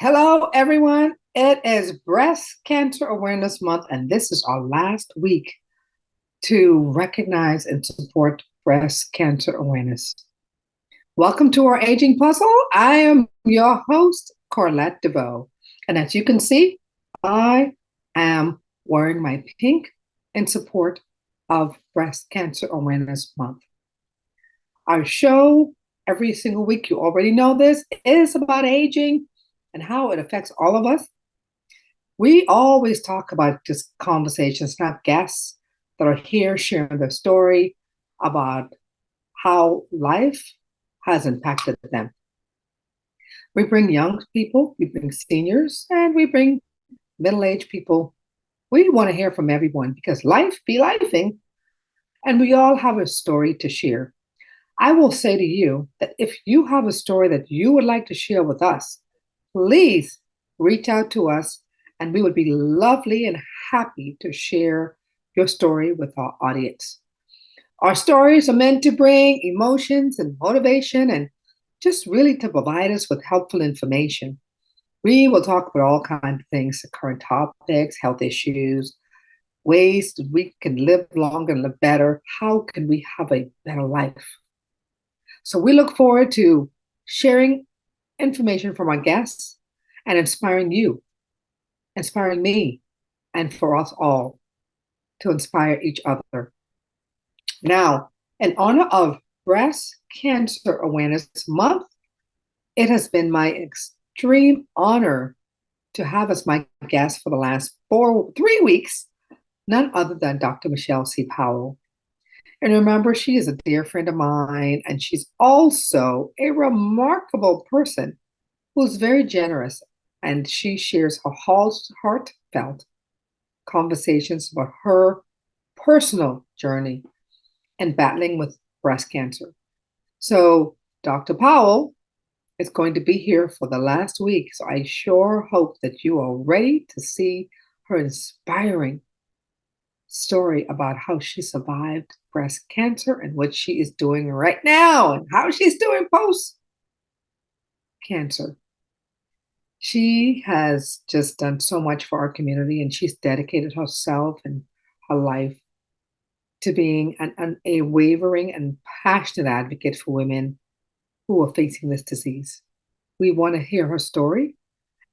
Hello, everyone. It is Breast Cancer Awareness Month, and this is our last week to recognize and support breast cancer awareness. Welcome to our Aging Puzzle. I am your host, Corlette DeVoe. And as you can see, I am wearing my pink in support of Breast Cancer Awareness Month. Our show, every single week, you already know this, is about aging and how it affects all of us. We always talk about just conversations, not guests that are here sharing their story about how life has impacted them. We bring young people, we bring seniors, and we bring middle-aged people. We want to hear from everyone because life be lifing, and we all have a story to share. I will say to you that if you have a story that you would like to share with us, please reach out to us and we would be lovely and happy to share your story with our audience. Our stories are meant to bring emotions and motivation and just really to provide us with helpful information. We will talk about all kinds of things, current topics, health issues, ways that we can live longer and live better. How can we have a better life? So we look forward to sharing information from our guests and inspiring you, inspiring me, and for us all to inspire each other. Now, in honor of Breast Cancer Awareness Month, it has been my extreme honor to have as my guest for the last 3 weeks, none other than Dr. Michelle C. Powell. And remember, she is a dear friend of mine, and she's also a remarkable person who's very generous, and she shares her heartfelt conversations about her personal journey in battling with breast cancer. So Dr. Powell is going to be here for the last week, so I sure hope that you are ready to see her inspiring story about how she survived breast cancer and what she is doing right now and how she's doing post cancer. She has just done so much for our community, and she's dedicated herself and her life to being a wavering and passionate advocate for women who are facing this disease. We want to hear her story,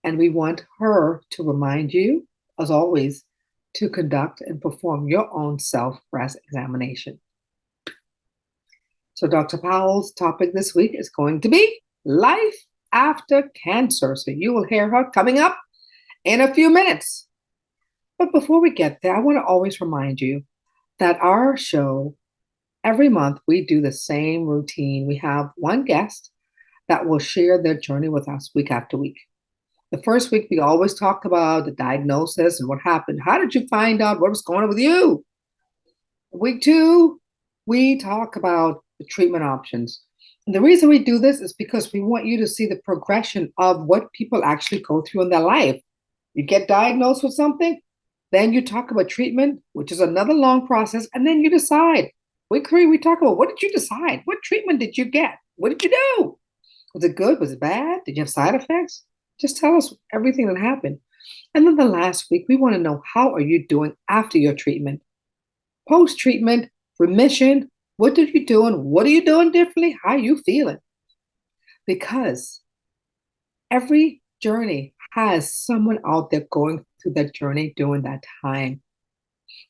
and we want her to remind you, as always, to conduct and perform your own self-breast examination. So Dr. Powell's topic this week is going to be life after cancer. So you will hear her coming up in a few minutes. But before we get there, I want to always remind you that our show, every month, we do the same routine. We have one guest that will share their journey with us week after week. The first week, we always talk about the diagnosis and what happened. How did you find out what was going on with you? Week 2, we talk about the treatment options. And the reason we do this is because we want you to see the progression of what people actually go through in their life. You get diagnosed with something, then you talk about treatment, which is another long process, and then you decide. Week 3, we talk about what did you decide? What treatment did you get? What did you do? Was it good? Was it bad? Did you have side effects? Just tell us everything that happened. And then the last week, we want to know, how are you doing after your treatment? Post-treatment, remission, what did you do and what are you doing differently? How are you feeling? Because every journey has someone out there going through that journey during that time.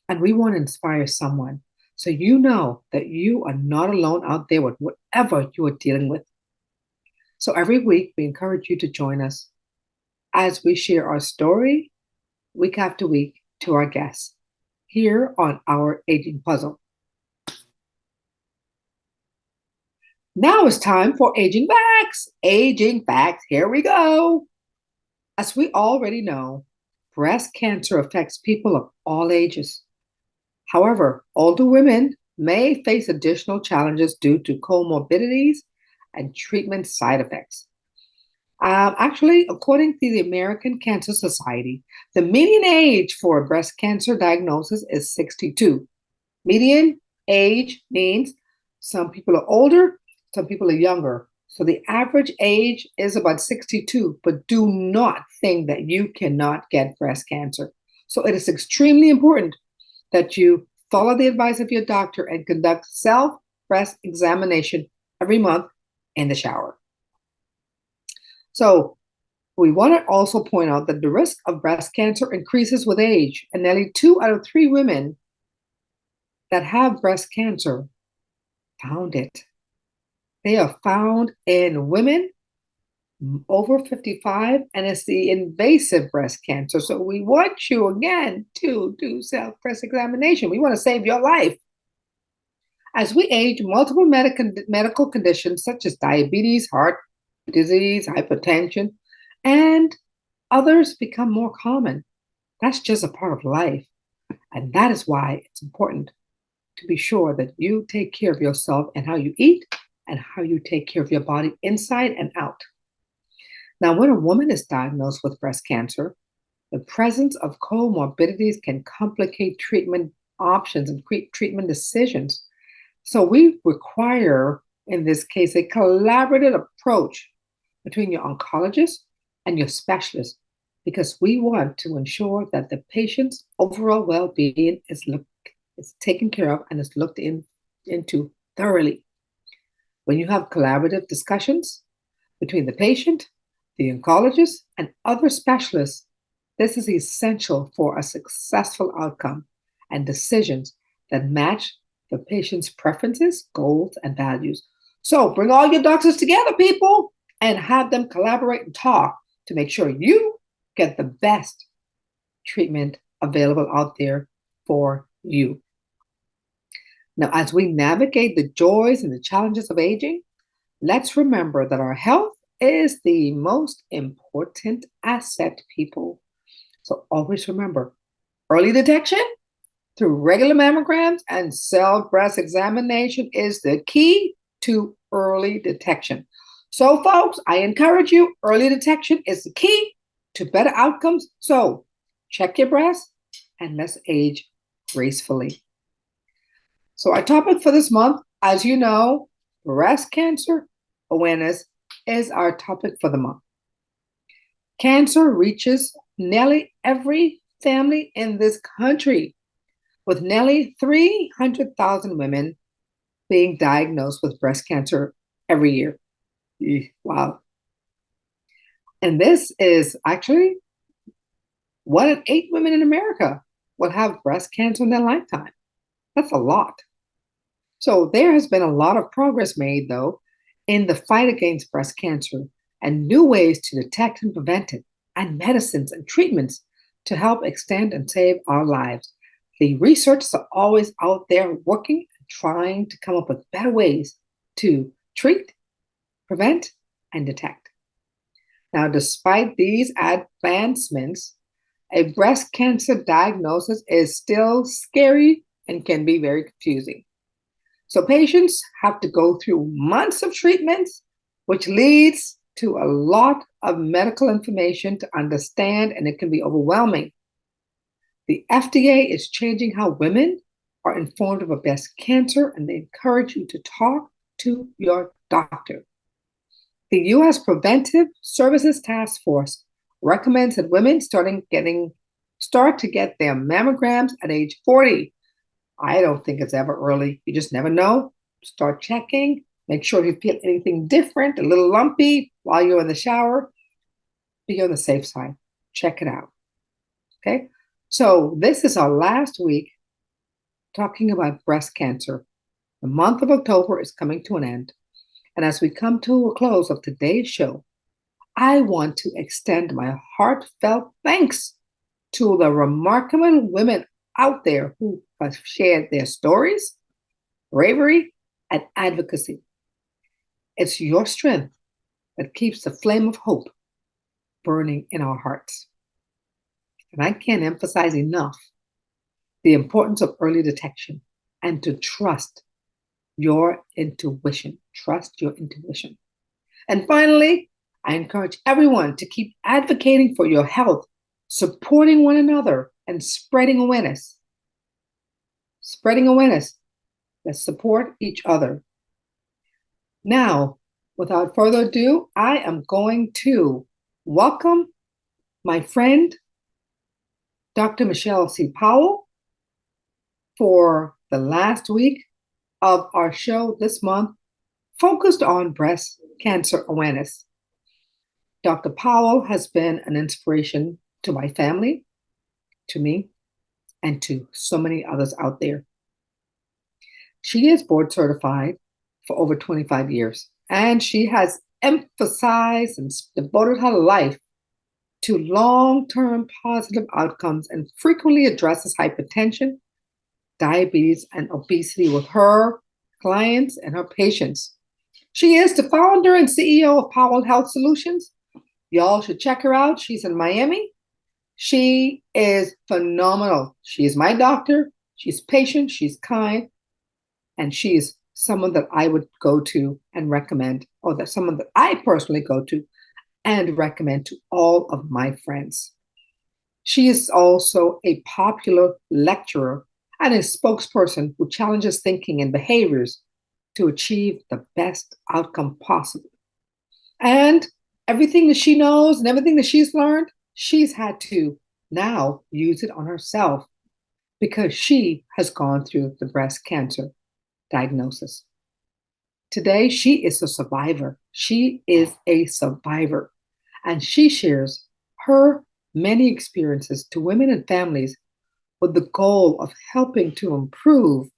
And we want to inspire someone so you know that you are not alone out there with whatever you are dealing with. So every week, we encourage you to join us as we share our story week after week to our guests here on our Aging Puzzle. Now it's time for Aging Facts. Aging Facts, here we go. As we already know, breast cancer affects people of all ages. However, older women may face additional challenges due to comorbidities and treatment side effects. Actually, according to the American Cancer Society, the median age for breast cancer diagnosis is 62. Median age means some people are older, some people are younger. So the average age is about 62, but do not think that you cannot get breast cancer. So it is extremely important that you follow the advice of your doctor and conduct self breast examination every month in the shower. So we want to also point out that the risk of breast cancer increases with age, and nearly 2 out of 3 women that have breast cancer found it. They are found in women over 55, and it's the invasive breast cancer. So we want you again to do self breast examination. We want to save your life. As we age, multiple medical conditions such as diabetes, heart disease, hypertension, and others become more common. That's just a part of life. And that is why it's important to be sure that you take care of yourself and how you eat and how you take care of your body inside and out. Now, when a woman is diagnosed with breast cancer, the presence of comorbidities can complicate treatment options and treatment decisions. So we require, in this case, a collaborative approach between your oncologist and your specialist, because we want to ensure that the patient's overall well-being is taken care of and is looked into thoroughly. When you have collaborative discussions between the patient, the oncologist, and other specialists, this is essential for a successful outcome and decisions that match the patient's preferences, goals, and values. So bring all your doctors together, people, and have them collaborate and talk to make sure you get the best treatment available out there for you. Now, as we navigate the joys and the challenges of aging, let's remember that our health is the most important asset, people. So always remember, early detection through regular mammograms and self breast examination is the key to early detection. So, folks, I encourage you, early detection is the key to better outcomes. So check your breast and let's age gracefully. So our topic for this month, as you know, breast cancer awareness is our topic for the month. Cancer reaches nearly every family in this country, with nearly 300,000 women being diagnosed with breast cancer every year. Wow. And this is actually 1 in 8 women in America will have breast cancer in their lifetime. That's a lot. So there has been a lot of progress made, though, in the fight against breast cancer and new ways to detect and prevent it, and medicines and treatments to help extend and save our lives. The researchers are always out there working and trying to come up with better ways to treat, prevent, and detect. Now, despite these advancements, a breast cancer diagnosis is still scary and can be very confusing. So patients have to go through months of treatments, which leads to a lot of medical information to understand, and it can be overwhelming. The FDA is changing how women are informed about breast cancer, and they encourage you to talk to your doctor. The U.S. Preventive Services Task Force recommends that women start to get their mammograms at age 40. I don't think it's ever early. You just never know. Start checking. Make sure if you feel anything different, a little lumpy while you're in the shower, be on the safe side. Check it out. Okay? So this is our last week talking about breast cancer. The month of October is coming to an end. And as we come to a close of today's show, I want to extend my heartfelt thanks to the remarkable women out there who have shared their stories, bravery, and advocacy. It's your strength that keeps the flame of hope burning in our hearts. And I can't emphasize enough the importance of early detection and to trust your intuition. Trust your intuition. And finally, I encourage everyone to keep advocating for your health, supporting one another, and spreading awareness. Spreading awareness. Let's support each other. Now, Without further ado, I am going to welcome my friend, Dr. Michelle C. Powell, for the last week of our show this month focused on breast cancer awareness. Dr. Powell has been an inspiration to my family, to me, and to so many others out there. She is board certified for over 25 years, and she has emphasized and devoted her life to long-term positive outcomes and frequently addresses hypertension, diabetes, and obesity with her clients and her patients. She is the founder and CEO of Powell Health Solutions. Y'all should check her out. She's in Miami. She is phenomenal. She is my doctor. She's patient. She's kind. And she is someone that I would go to and recommend, or that someone that I personally go to and recommend to all of my friends. She is also a popular lecturer and a spokesperson who challenges thinking and behaviors to achieve the best outcome possible. And everything that she knows and everything that she's learned, she's had to now use it on herself because she has gone through the breast cancer diagnosis. Today, she is a survivor. She is a survivor. And she shares her many experiences to women and families with the goal of helping to improve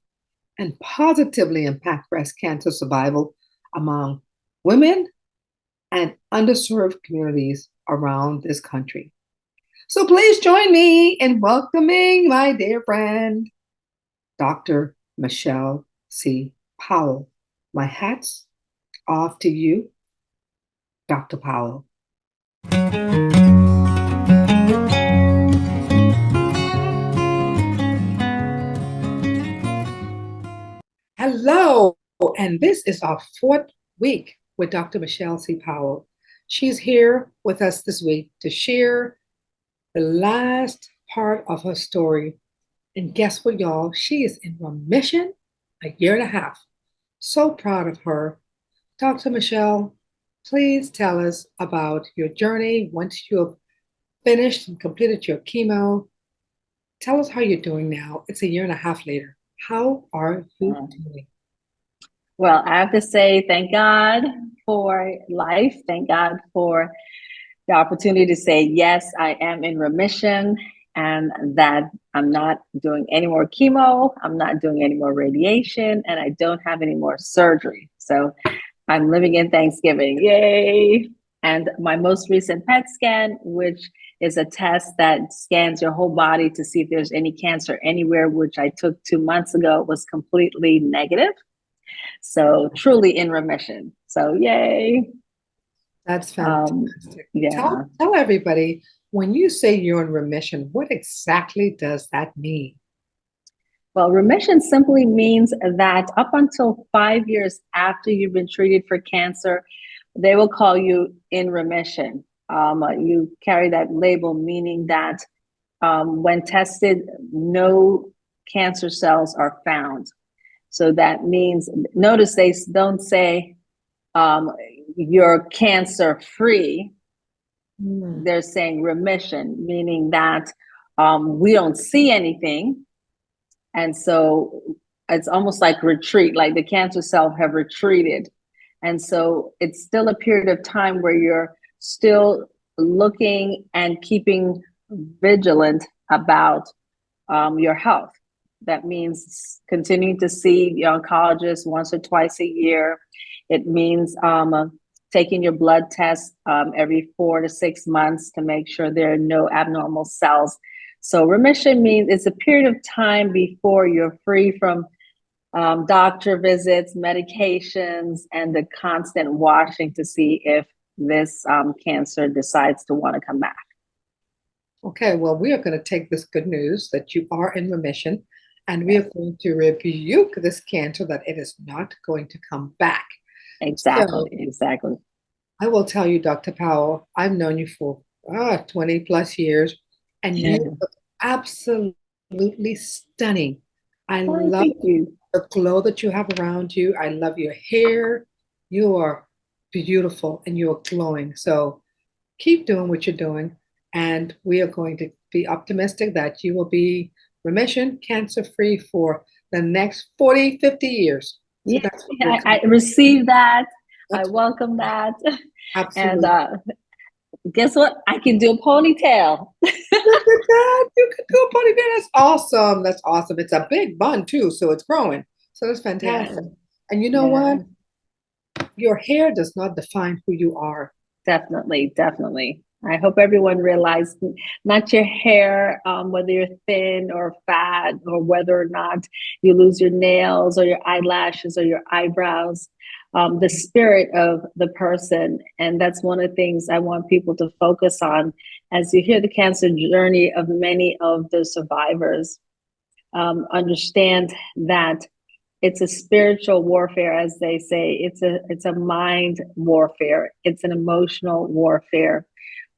and positively impact breast cancer survival among women and underserved communities around this country. So please join me in welcoming my dear friend, Dr. Michelle C. Powell. My hat's off to you, Dr. Powell. Hello, and this is our fourth week with Dr. Michelle C. Powell. She's here with us this week to share the last part of her story. And guess what, y'all? She is in remission a year and a half. So proud of her. Dr. Michelle, please tell us about your journey once you have finished and completed your chemo. Tell us how you're doing now. It's a year and a half later. How are you doing? Well, I have to say, thank God for life. Thank God for the opportunity to say, yes, I am in remission and that I'm not doing any more chemo. I'm not doing any more radiation and I don't have any more surgery. So I'm living in Thanksgiving. Yay. And my most recent PET scan, which is a test that scans your whole body to see if there's any cancer anywhere, which I took 2 months ago, was completely negative. So truly in remission. So yay. That's fantastic. Yeah. Tell everybody, when you say you're in remission, what exactly does that mean? Well, remission simply means that up until 5 years after you've been treated for cancer, they will call you in remission. You carry that label, meaning that when tested, no cancer cells are found. So that means, notice they don't say you're cancer free. They're saying remission, meaning that we don't see anything. And so it's almost like retreat, like the cancer cells have retreated. And so it's still a period of time where you're still looking and keeping vigilant about your health. That means continuing to see the oncologist once or twice a year. It means taking your blood test every 4 to 6 months to make sure there are no abnormal cells. So remission means it's a period of time before you're free from doctor visits, medications, and the constant watching to see if this cancer decides to want to come back. Okay, well, we are going to take this good news that you are in remission, and we are going to rebuke this cancer that it is not going to come back. Exactly, exactly. I will tell you, Dr. Powell, I've known you for 20 plus years, and you look absolutely stunning. I love you. the glow that you have around you. I love your hair. You are beautiful and you're glowing. So keep doing what you're doing. And we are going to be optimistic that you will be remission, cancer free for the next 40, 50 years. So Yeah, that's what we're I coming. received that. I That's what, welcome that. And absolutely. guess what? I can do a ponytail. Look at that. You could do a ponytail. That's awesome. That's awesome. It's a big bun too, so it's growing. So it's Yeah, fantastic. And you know yeah. what? Your hair does not define who you are. Definitely, definitely. I hope everyone realized not your hair, whether you're thin or fat, or whether or not you lose your nails or your eyelashes or your eyebrows, the spirit of the person. And that's one of the things I want people to focus on as you hear the cancer journey of many of the survivors. Understand that it's a spiritual warfare, as they say. It's a mind warfare. It's an emotional warfare.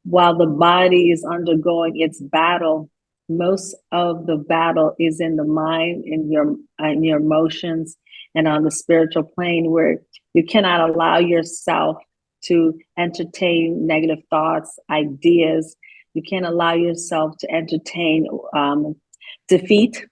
While the body is undergoing its battle, most of the battle is in the mind, in your emotions, and on the spiritual plane, where you cannot allow yourself to entertain negative thoughts, ideas. You can't allow yourself to entertain defeat.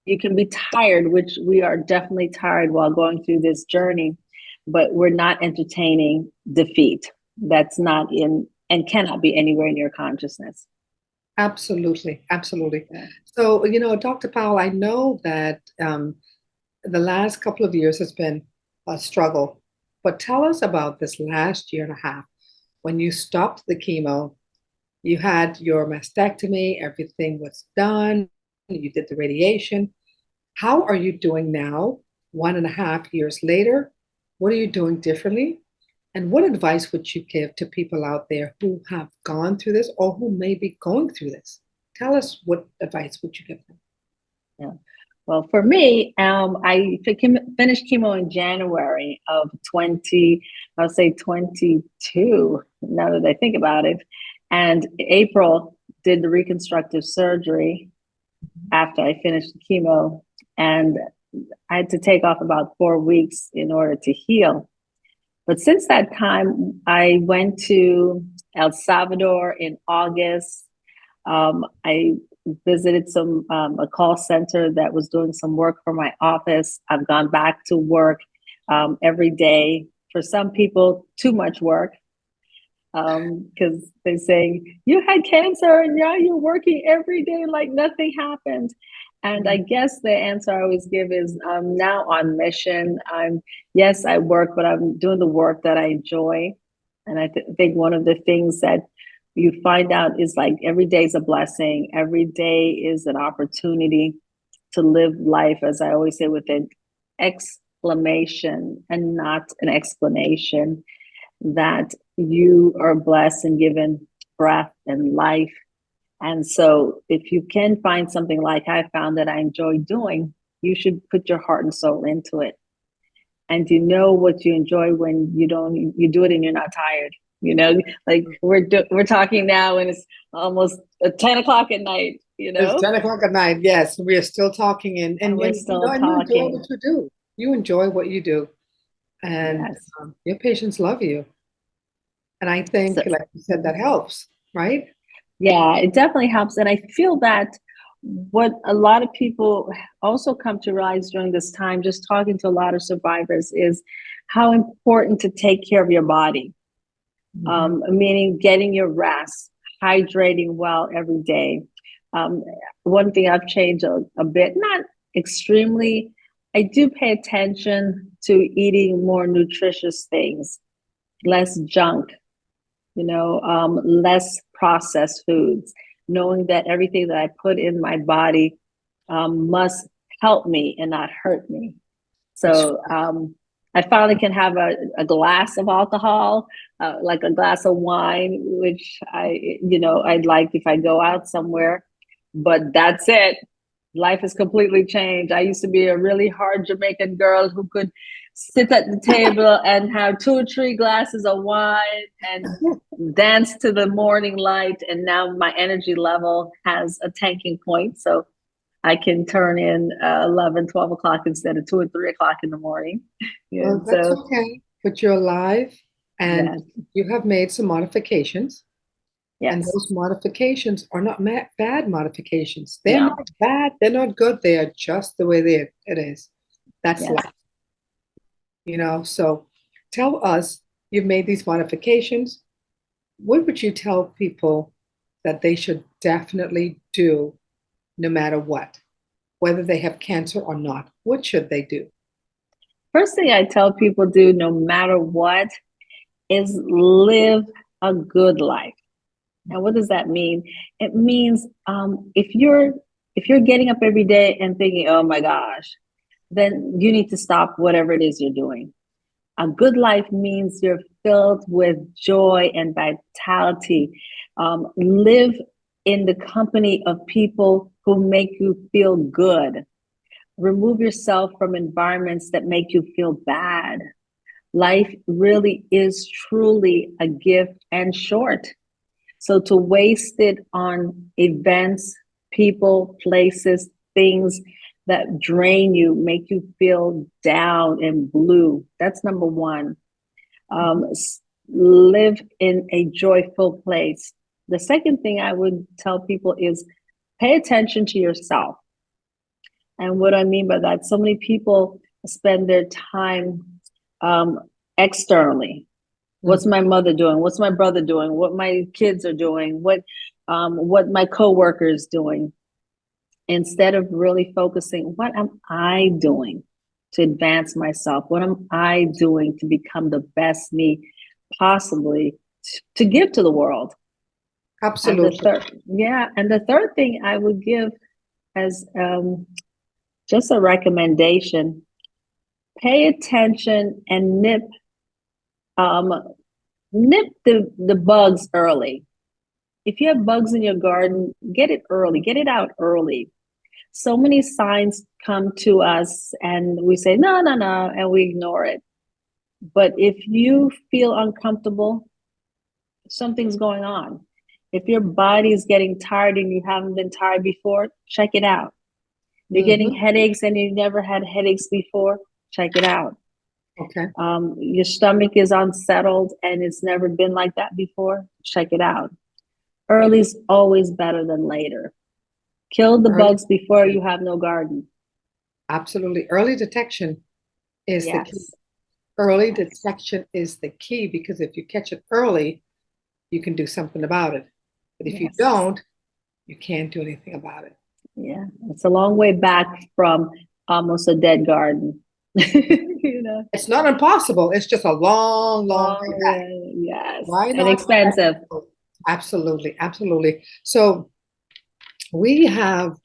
You can be tired, which we are definitely tired while going through this journey, but we're not entertaining defeat. That's not in and cannot be anywhere in your consciousness. Absolutely. Absolutely. Yeah. So, Dr. Powell, I know that the last couple of years has been a struggle, but tell us about this last year and a half when you stopped the chemo. You had your mastectomy, everything was done, you did the radiation. How are you doing now, 1.5 years later? What are you doing differently? And what advice would you give to people out there who have gone through this or who may be going through this? Tell us, what advice would you give them? Yeah. Well, for me, I finished chemo in January of 20, I'll say 22, now that I think about it. And April did the reconstructive surgery after I finished the chemo. And I had to take off about 4 weeks in order to heal. But since that time, I went to El Salvador in August. I visited a call center that was doing some work for my office. I've gone back to work every day. For some people, too much work, because they're saying you had cancer and now you're working every day like nothing happened. And I guess the answer I always give is I'm now on mission. Yes, I work, but I'm doing the work that I enjoy. And I think one of the things that you find out is like every day is a blessing. Every day is an opportunity to live life, as I always say, with an exclamation and not an explanation, that you are blessed and given breath and life. And so, if you can find something like I found that I enjoy doing, you should put your heart and soul into it. And you know what you enjoy when you do it and you're not tired. Like we're talking now and it's almost 10 o'clock at night. It's 10 o'clock at night. Yes, we are still talking And we're still and you enjoy talking. what you do. You enjoy what you do. And Yes. your patients love you. And I So, think, like you said, that helps, right? yeah, it definitely helps. And I feel that what a lot of people also come to realize during this time, just talking to a lot of survivors, is how important to take care of your body, Mhm. meaning getting your rest, hydrating well every day. Um, One thing I've changed a bit, not extremely, I do pay attention to eating more nutritious things, less junk, less processed foods, knowing that everything that I put in my body must help me and not hurt me. That's So I finally can have a glass of alcohol, like a glass of wine, which I'd like if I go out somewhere. But that's it. Life has completely changed. I used to be a really hard Jamaican girl who could sit at the table and have 2 or 3 glasses of wine and dance to the morning light. And now my energy level has a tanking point. So I can turn in 11, 12 o'clock instead of 2 or 3 o'clock in the morning. Yeah, well, that's so okay. But you're alive. And Yes. you have made some modifications, and Yes. those modifications are not bad modifications. They're No. not bad, they're not good, they are just the way it is. That's Yes. life, you know. So tell us, you've made these modifications. What would you tell people that they should definitely do no matter what, whether they have cancer or not? What should they do? First thing I tell people do, no matter what, is live a good life. And what does that mean? It means if you're getting up every day and thinking, oh my gosh, then you need to stop whatever it is you're doing. A good life means you're filled with joy and vitality. Live in the company of people who make you feel good. Remove yourself from environments that make you feel bad. Life really is truly a gift and short. So to waste it on events, people, places, things that drain you, make you feel down and blue, that's number one. Um, Live in a joyful place. The second thing I would tell people is pay attention to yourself. And what I mean by that, so many people spend their time um, externally. Mm. What's my mother doing? What's my brother doing? What my kids are doing? What my coworkers doing? Instead of really focusing, what am I doing to advance myself? What am I doing to become the best me possibly to give to the world? And the Absolutely. third, yeah, and the third thing I would give as just a recommendation: pay attention and um, nip the bugs early. If you have bugs in your garden, get it early, get it out early. So many signs come to us and we say, no, no, no, and we ignore it. But if you feel uncomfortable, something's going on. If your body is getting tired and you haven't been tired before, check it out. You're getting Hmm. headaches and you've never had headaches before, check it out. Okay. Your stomach is unsettled and it's never been like that before, check it out. Early is always better than later. Kill the Early, bugs before you have no garden. absolutely. Early detection is the key. Yes, Early yes, detection is the key because if you catch it early, you can do something about it. But if you yes. don't, you can't do anything about it. Yeah, it's a long way back from almost a dead garden. You know, It's not impossible. It's just a long, long way long back. way, yes, Why and not protect expensive. people? Absolutely, absolutely. So we have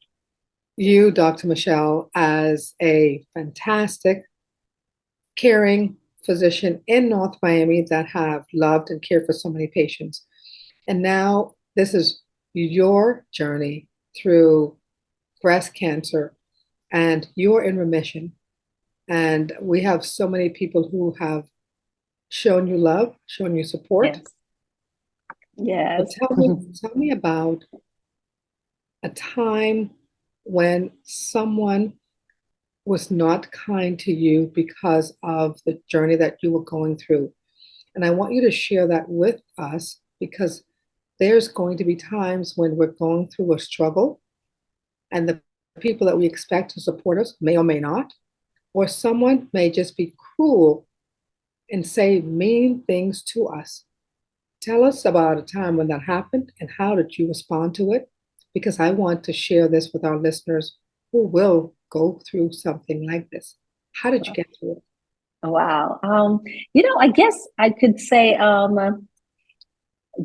you, Dr. Michelle, as a fantastic, caring physician in North Miami that have loved and cared for so many patients. And now this is your journey through breast cancer, and you're in remission. And we have so many people who have shown you love, shown you support. Yes, But yes. tell me about a time when someone was not kind to you because of the journey that you were going through. And I want you to share that with us because there's going to be times when we're going through a struggle and the people that we expect to support us may or may not, or someone may just be cruel and say mean things to us. Tell us about a time when that happened and how did you respond to it? Because I want to share this with our listeners who will go through something like this. How did you get through it? Wow. I guess I could say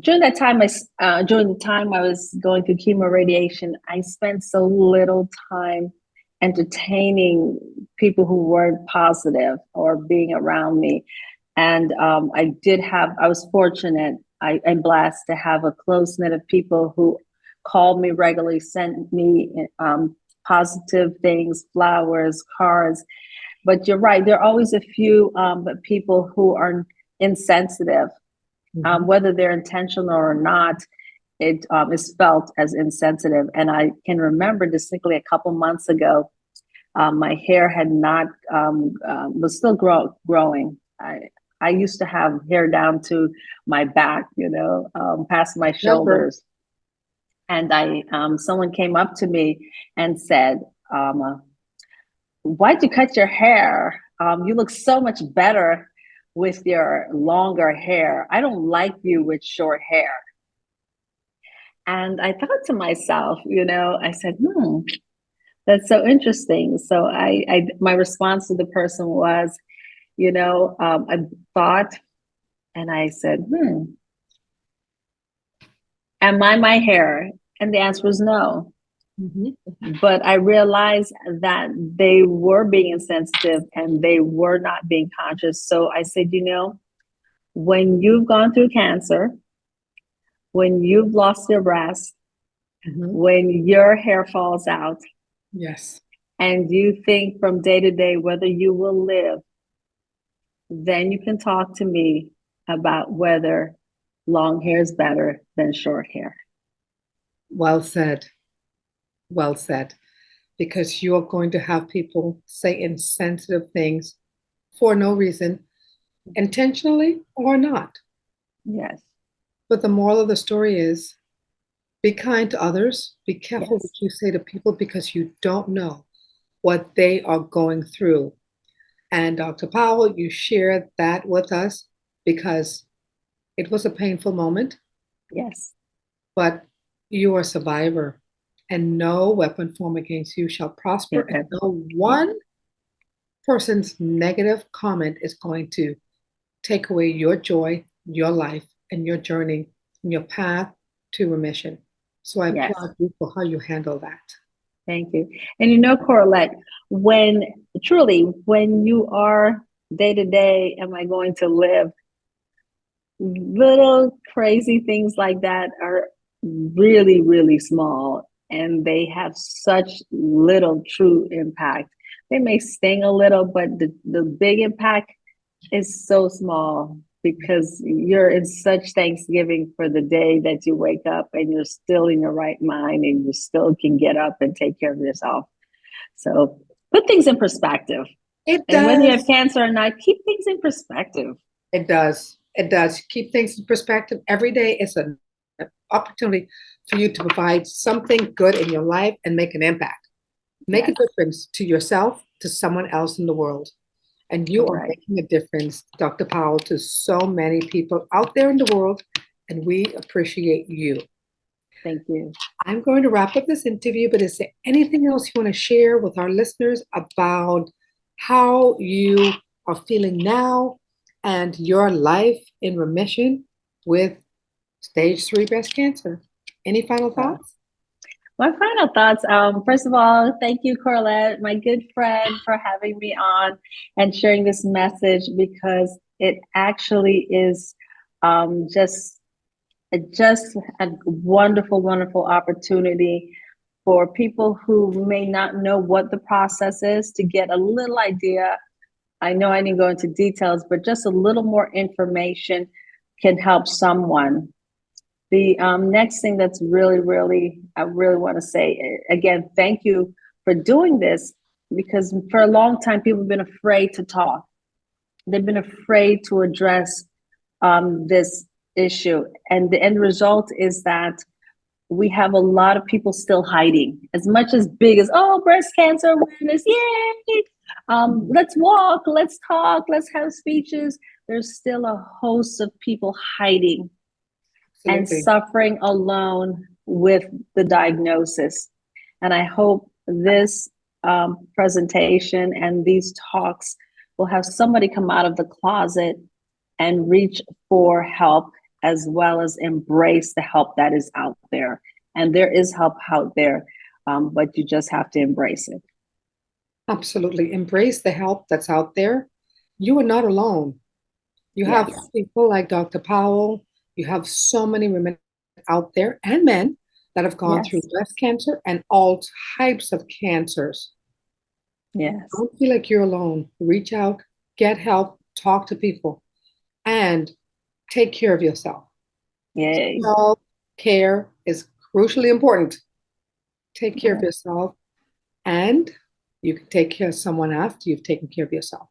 during that time, during the time I was going through chemo radiation, I spent so little time entertaining people who weren't positive or being around me. And I was fortunate, I'm blessed to have a close knit of people who called me regularly, sent me positive things, flowers, cards. But you're right, there are always a few people who are insensitive, Mhm. whether they're intentional or not. It is felt as insensitive. And I can remember distinctly a couple months ago, my hair had not was still growing. I used to have hair down to my back, past my Remember, shoulders. And someone came up to me and said, "Why'd you cut your hair? You look so much better with your longer hair. I don't like you with short hair." And I thought to myself, I said, that's so interesting. So my response to the person was, I thought, and I said, am I my hair? And the answer was no. mhm, But I realized that they were being insensitive and they were not being conscious. So I said, when you've gone through cancer, when you've lost your breast, mhm, when your hair falls out, yes. and you think from day to day whether you will live, then you can talk to me about whether long hair is better than short hair. Well said. Well said. Because you are going to have people say insensitive things for no reason, intentionally or not. Yes, But the moral of the story is be kind to others. Be careful yes, what you say to people because you don't know what they are going through. And Dr. Powell, you shared that with us because it was a painful moment, yes. but you are a survivor, and no weapon formed against you shall prosper, and no one person's negative comment is going to take away your joy, your life, and your journey and your path to remission. So I Yes. applaud you for how you handle that. Thank you. And Corlette, when when you are day to day, am I going to live? Little crazy things like that are really, really small, and they have such little true impact. They may sting a little, but the big impact is so small because you're in such thanksgiving for the day that you wake up and you're still in your right mind and you still can get up and take care of yourself. So put things in perspective. It And whether you have does. cancer or not, keep things in perspective. It does. It does. Keep things in perspective. Every day is an opportunity for you to provide something good in your life and make an impact. Make a Yes, difference to yourself, to someone else in the world. And you are correct. making a difference, Dr. Powell, to so many people out there in the world, and we appreciate you. Thank you. I'm going to wrap up this interview, but is there anything else you want to share with our listeners about how you are feeling now and your life in remission with stage 3 breast cancer? Any final Uh, thoughts? my final thoughts. First of all, thank you, Corlette, my good friend, for having me on and sharing this message because it actually is just a wonderful, wonderful opportunity for people who may not know what the process is to get a little idea. I know I didn't go into details, but just a little more information can help someone. The next thing that's really, really, I really want to say again, thank you for doing this because for a long time, people have been afraid to talk. They've been afraid to address this issue. And the end result is that we have a lot of people still hiding. As much as big as, oh, breast cancer awareness, yay! Let's walk, let's talk, let's have speeches. There's still a host of people hiding and Absolutely. suffering alone with the diagnosis. And I hope this presentation and these talks will have somebody come out of the closet and reach for help as well as embrace the help that is out there. And there is help out there, but you just have to embrace it. Absolutely. Embrace the help that's out there. You are not alone. You have Yes, people like Dr. Powell. You have so many women out there and men that have gone through yes, breast cancer and all types of cancers. yes. Don't feel like you're alone. Reach out, get help, talk to people, and take care of yourself. Yay. Self care is crucially important. Take care of Yeah. yourself, and you can take care of someone after you've taken care of yourself.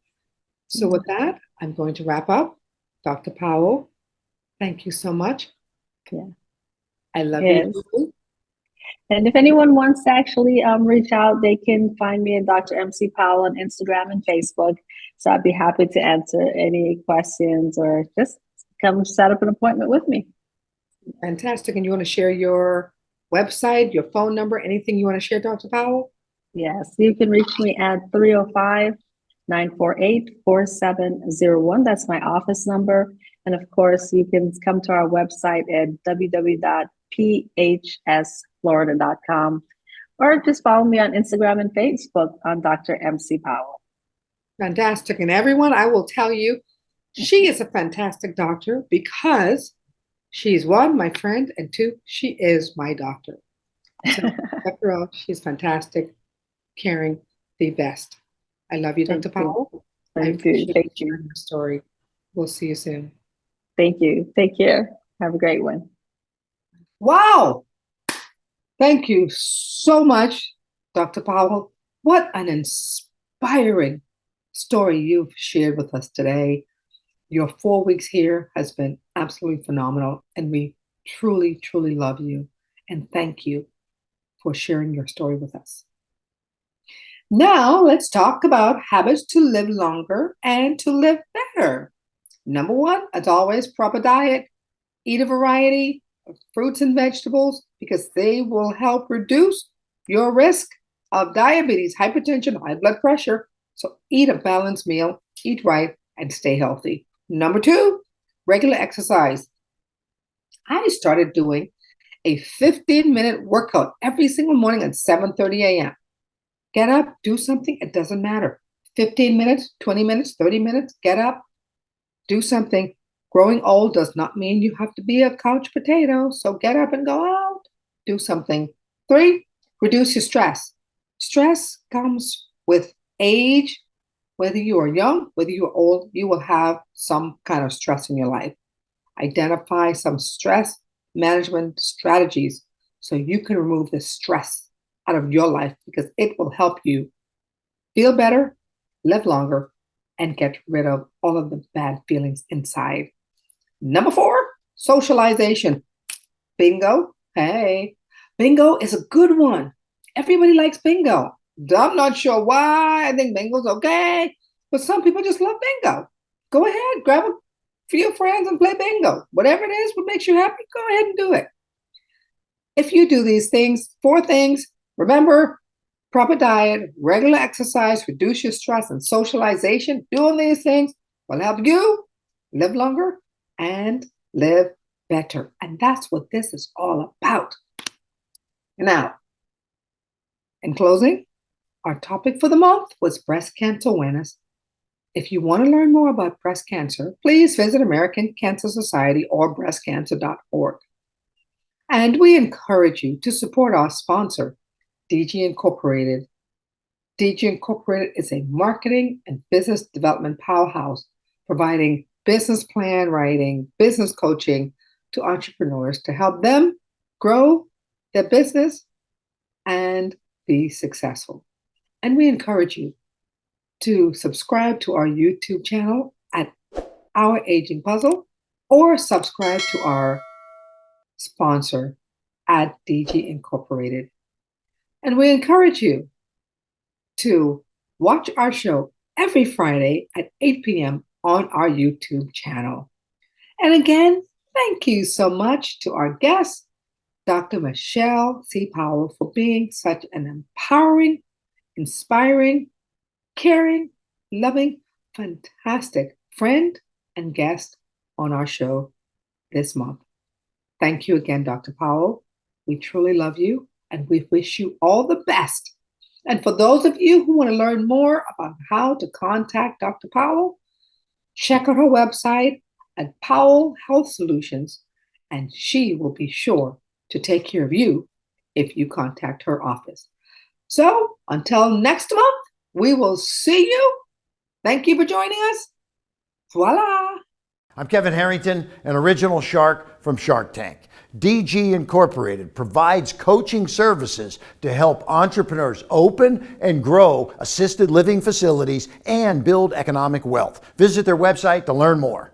So with that, I'm going to wrap up. Dr. Powell, thank you so much. Yeah. I love you. Yes. And if anyone wants to actually reach out, they can find me at Dr. MC Powell on Instagram and Facebook. So I'd be happy to answer any questions or just come set up an appointment with me. Fantastic. And you want to share your website, your phone number, anything you want to share, Dr. Powell? Yes, you can reach me at 305-948-4701. That's my office number. And of course, you can come to our website at www.phsflorida.com or just follow me on Instagram and Facebook on Dr. MC Powell. Fantastic. And everyone, I will tell you, she is a fantastic doctor because she's one, my friend, and two, she is my doctor. So check her out. She's fantastic, caring, the best. I love you, Dr. Powell. I appreciate Thank you sharing your story. We'll see you soon. Thank you. Take care. Have a great one. Wow. Thank you so much, Dr. Powell. What an inspiring story you've shared with us today. Your 4 weeks here has been absolutely phenomenal, and we truly, truly love you. And thank you for sharing your story with us. Now, let's talk about habits to live longer and to live better. Number one, as always, proper diet. Eat a variety of fruits and vegetables because they will help reduce your risk of diabetes, hypertension, high blood pressure. So eat a balanced meal, eat right, and stay healthy. Number two, regular exercise. I started doing a 15-minute workout every single morning at 7:30 a.m. Get up, do something, it doesn't matter. 15 minutes, 20 minutes, 30 minutes, get up, do something. Growing old does not mean you have to be a couch potato. So get up and go out, do something. Three, reduce your stress. Stress comes with age. Whether you are young, whether you are old, you will have some kind of stress in your life. Identify some stress management strategies so you can remove the stress out of your life because it will help you feel better, live longer, and get rid of all of the bad feelings inside. Number four, socialization. Bingo. Hey, bingo is a good one. Everybody likes bingo. I'm not sure why. I think bingo's okay, but some people just love bingo. Go ahead, grab a few friends and play bingo. Whatever it is, what makes you happy, go ahead and do it. If you do these things, four things, remember proper diet, regular exercise, reduce your stress, and socialization, doing these things will help you live longer and live better. And that's what this is all about. Now, in closing, our topic for the month was breast cancer awareness. If you want to learn more about breast cancer, please visit American Cancer Society or breastcancer.org. And we encourage you to support our sponsor, DG Incorporated. DG Incorporated is a marketing and business development powerhouse providing business plan writing, business coaching to entrepreneurs to help them grow their business and be successful. And we encourage you to subscribe to our YouTube channel at Our Aging Puzzle or subscribe to our sponsor at DG Incorporated. And we encourage you to watch our show every Friday at 8 p.m. on our YouTube channel. And again, thank you so much to our guest, Dr. Michelle C. Powell, for being such an empowering, inspiring, caring, loving, fantastic friend and guest on our show this month. Thank you again, Dr. Powell. We truly love you and we wish you all the best. And for those of you who want to learn more about how to contact Dr. Powell, check out her website at Powell Health Solutions, and she will be sure to take care of you if you contact her office. So until next month, we will see you. Thank you for joining us. Voila. I'm Kevin Harrington, an original shark from Shark Tank. DG Incorporated provides coaching services to help entrepreneurs open and grow assisted living facilities and build economic wealth. Visit their website to learn more.